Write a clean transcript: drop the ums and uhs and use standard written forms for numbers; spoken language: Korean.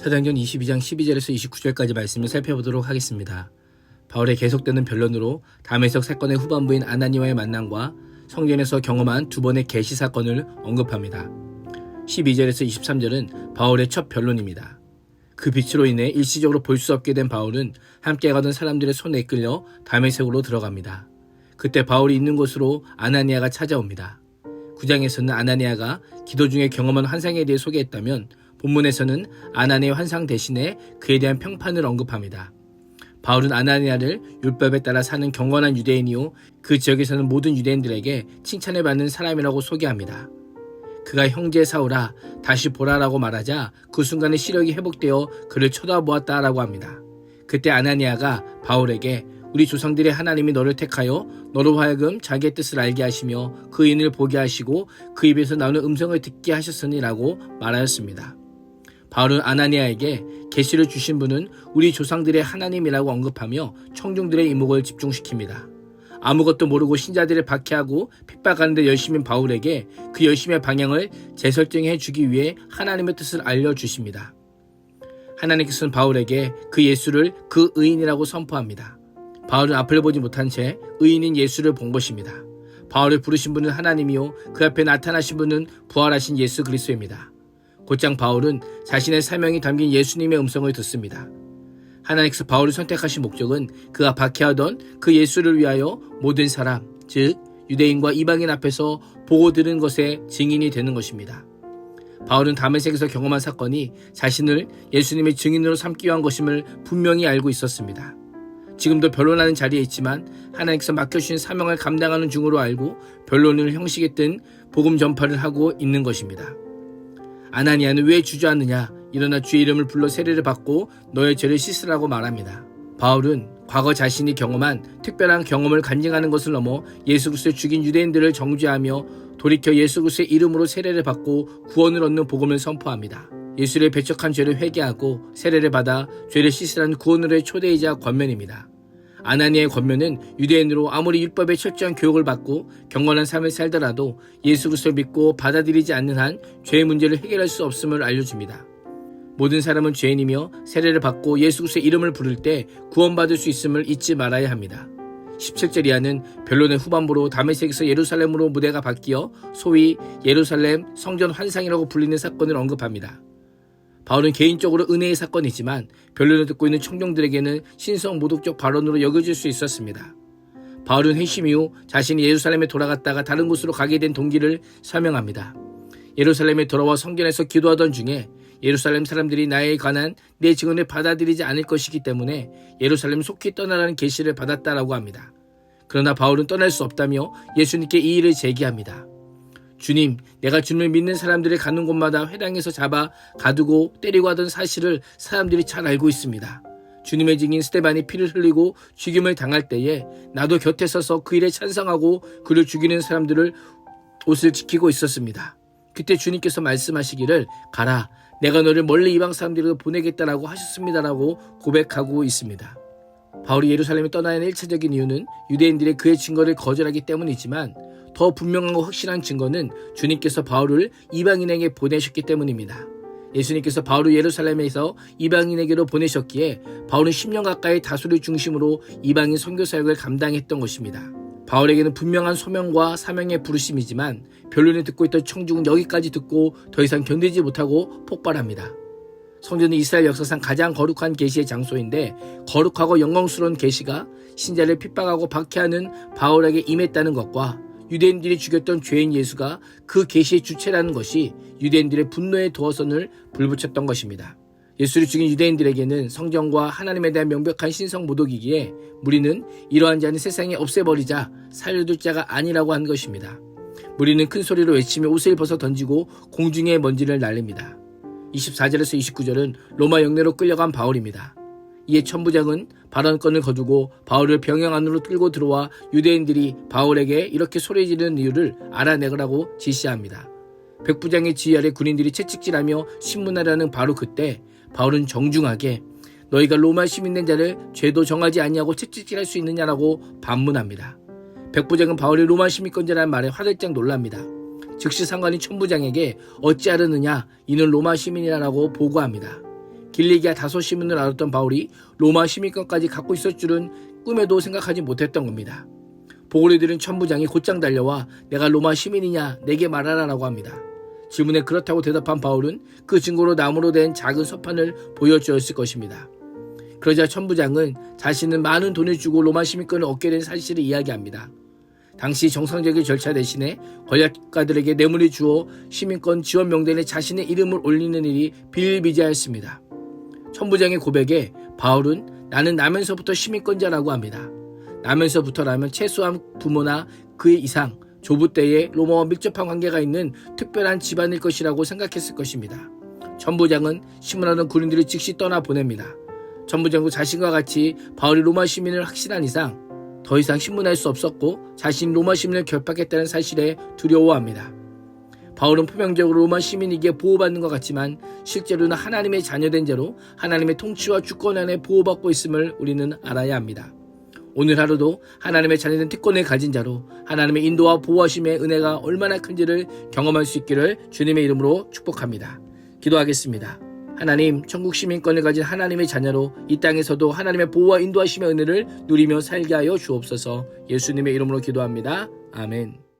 사도행전 22장 12절에서 29절까지 말씀을 살펴보도록 하겠습니다. 바울의 계속되는 변론으로 다메섹 사건의 후반부인 아나니아와의 만남과 성전에서 경험한 두 번의 계시 사건을 언급합니다. 12절에서 23절은 바울의 첫 변론입니다. 그 빛으로 인해 일시적으로 볼 수 없게 된 바울은 함께 가던 사람들의 손에 이끌려 다메섹으로 들어갑니다. 그때 바울이 있는 곳으로 아나니아가 찾아옵니다. 9장에서는 아나니아가 기도 중에 경험한 환상에 대해 소개했다면 본문에서는 아나니아의 환상 대신에 그에 대한 평판을 언급합니다. 바울은 아나니아를 율법에 따라 사는 경건한 유대인이요 그 지역에서는 모든 유대인들에게 칭찬을 받는 사람이라고 소개합니다. 그가 형제 사울아 다시 보라라고 말하자 그 순간에 시력이 회복되어 그를 쳐다보았다라고 합니다. 그때 아나니아가 바울에게 우리 조상들의 하나님이 너를 택하여 너로 하여금 자기의 뜻을 알게 하시며 그 인을 보게 하시고 그 입에서 나오는 음성을 듣게 하셨으니라고 말하였습니다. 바울은 아나니아에게 계시를 주신 분은 우리 조상들의 하나님이라고 언급하며 청중들의 이목을 집중시킵니다. 아무것도 모르고 신자들을 박해하고 핍박하는 데 열심인 바울에게 그 열심의 방향을 재설정해 주기 위해 하나님의 뜻을 알려주십니다. 하나님께서는 바울에게 그 예수를 그 의인이라고 선포합니다. 바울은 앞을 보지 못한 채 의인인 예수를 본 것입니다. 바울을 부르신 분은 하나님이요 그 앞에 나타나신 분은 부활하신 예수 그리스도입니다. 곧장 바울은 자신의 사명이 담긴 예수님의 음성을 듣습니다. 하나님께서 바울을 선택하신 목적은 그가 박해하던 그 예수를 위하여 모든 사람, 즉 유대인과 이방인 앞에서 보고 들은 것의 증인이 되는 것입니다. 바울은 다메섹에서 경험한 사건이 자신을 예수님의 증인으로 삼기 위한 것임을 분명히 알고 있었습니다. 지금도 변론하는 자리에 있지만 하나님께서 맡겨주신 사명을 감당하는 중으로 알고 변론을 형식에 뜬 복음 전파를 하고 있는 것입니다. 아나니아는 왜 주저하느냐? 일어나 주의 이름을 불러 세례를 받고 너의 죄를 씻으라고 말합니다. 바울은 과거 자신이 경험한 특별한 경험을 간증하는 것을 넘어 예수 그리스도를 죽인 유대인들을 정죄하며 돌이켜 예수 그리스도의 이름으로 세례를 받고 구원을 얻는 복음을 선포합니다. 예수를 배척한 죄를 회개하고 세례를 받아 죄를 씻으라는 구원으로의 초대이자 권면입니다. 아나니아의 권면은 유대인으로 아무리 율법의 철저한 교육을 받고 경건한 삶을 살더라도 예수 그리스도를 믿고 받아들이지 않는 한 죄의 문제를 해결할 수 없음을 알려줍니다. 모든 사람은 죄인이며 세례를 받고 예수 그리스도의 이름을 부를 때 구원받을 수 있음을 잊지 말아야 합니다. 17절 이하는 변론의 후반부로 다메섹에서 예루살렘으로 무대가 바뀌어 소위 예루살렘 성전 환상이라고 불리는 사건을 언급합니다. 바울은 개인적으로 은혜의 사건이지만 변론을 듣고 있는 청중들에게는 신성 모독적 발언으로 여겨질 수 있었습니다. 바울은 회심 이후 자신이 예루살렘에 돌아갔다가 다른 곳으로 가게 된 동기를 설명합니다. 예루살렘에 돌아와 성전에서 기도하던 중에 예루살렘 사람들이 나에 관한 내 증언을 받아들이지 않을 것이기 때문에 예루살렘 속히 떠나라는 계시를 받았다라고 합니다. 그러나 바울은 떠날 수 없다며 예수님께 이 일을 제기합니다. 주님, 내가 주님을 믿는 사람들이 가는 곳마다 회당에서 잡아 가두고 때리고 하던 사실을 사람들이 잘 알고 있습니다. 주님의 증인 스데반이 피를 흘리고 죽임을 당할 때에 나도 곁에 서서 그 일에 찬성하고 그를 죽이는 사람들을 옷을 지키고 있었습니다. 그때 주님께서 말씀하시기를 가라, 내가 너를 멀리 이방 사람들에게 보내겠다라고 하셨습니다라고 고백하고 있습니다. 바울이 예루살렘에 떠나야 하는 1차적인 이유는 유대인들의 그의 증거를 거절하기 때문이지만 더 분명하고 확실한 증거는 주님께서 바울을 이방인에게 보내셨기 때문입니다. 예수님께서 바울을 예루살렘에서 이방인에게로 보내셨기에 바울은 10년 가까이 다수를 중심으로 이방인 선교 사역을 감당했던 것입니다. 바울에게는 분명한 소명과 사명의 부르심이지만 변론을 듣고 있던 청중은 여기까지 듣고 더 이상 견디지 못하고 폭발합니다. 성전은 이스라엘 역사상 가장 거룩한 계시의 장소인데 거룩하고 영광스러운 계시가 신자를 핍박하고 박해하는 바울에게 임했다는 것과 유대인들이 죽였던 죄인 예수가 그 계시의 주체라는 것이 유대인들의 분노의 도어선을 불붙였던 것입니다. 예수를 죽인 유대인들에게는 성전과 하나님에 대한 명백한 신성 모독이기에 무리는 이러한 자는 세상에 없애버리자 살려둘 자가 아니라고 한 것입니다. 무리는 큰 소리로 외치며 옷을 벗어 던지고 공중에 먼지를 날립니다. 24절에서 29절은 로마 영내로 끌려간 바울입니다. 이에 천부장은 발언권을 거두고 바울을 병영 안으로 끌고 들어와 유대인들이 바울에게 이렇게 소리 지르는 이유를 알아내라고 지시합니다. 백부장의 지휘 아래 군인들이 채찍질하며 신문하라는 바로 그때 바울은 정중하게 너희가 로마 시민된 자를 죄도 정하지 아니하고 채찍질할 수 있느냐라고 반문합니다. 백부장은 바울이 로마 시민권자라는 말에 화들짝 놀랍니다. 즉시 상관이 천부장에게 어찌하려느냐 이는 로마 시민이라고 보고합니다. 길리기아 다소 시민을 알았던 바울이 로마 시민권까지 갖고 있을 줄은 꿈에도 생각하지 못했던 겁니다. 보고를 들은 천부장이 곧장 달려와 내가 로마 시민이냐 내게 말하라라고 합니다. 질문에 그렇다고 대답한 바울은 그 증거로 나무로 된 작은 서판을 보여주었을 것입니다. 그러자 천부장은 자신은 많은 돈을 주고 로마 시민권을 얻게 된 사실을 이야기합니다. 당시 정상적인 절차 대신에 권력가들에게 뇌물을 주어 시민권 지원 명단에 자신의 이름을 올리는 일이 비일비재하였습니다. 천부장의 고백에 바울은 나는 나면서부터 시민권자라고 합니다. 나면서부터라면 최소한 부모나 그의 이상, 조부 때에 로마와 밀접한 관계가 있는 특별한 집안일 것이라고 생각했을 것입니다. 천부장은 신문하던 군인들을 즉시 떠나보냅니다. 천부장도 자신과 같이 바울이 로마 시민을 확신한 이상 더 이상 신문할 수 없었고 자신이 로마 시민을 결박했다는 사실에 두려워합니다. 바울은 표면적으로 로마 시민에게 보호받는 것 같지만 실제로는 하나님의 자녀된 자로 하나님의 통치와 주권 안에 보호받고 있음을 우리는 알아야 합니다. 오늘 하루도 하나님의 자녀된 특권을 가진 자로 하나님의 인도와 보호하심의 은혜가 얼마나 큰지를 경험할 수 있기를 주님의 이름으로 축복합니다. 기도하겠습니다. 하나님, 천국 시민권을 가진 하나님의 자녀로 이 땅에서도 하나님의 보호와 인도하심의 은혜를 누리며 살게 하여 주옵소서. 예수님의 이름으로 기도합니다. 아멘.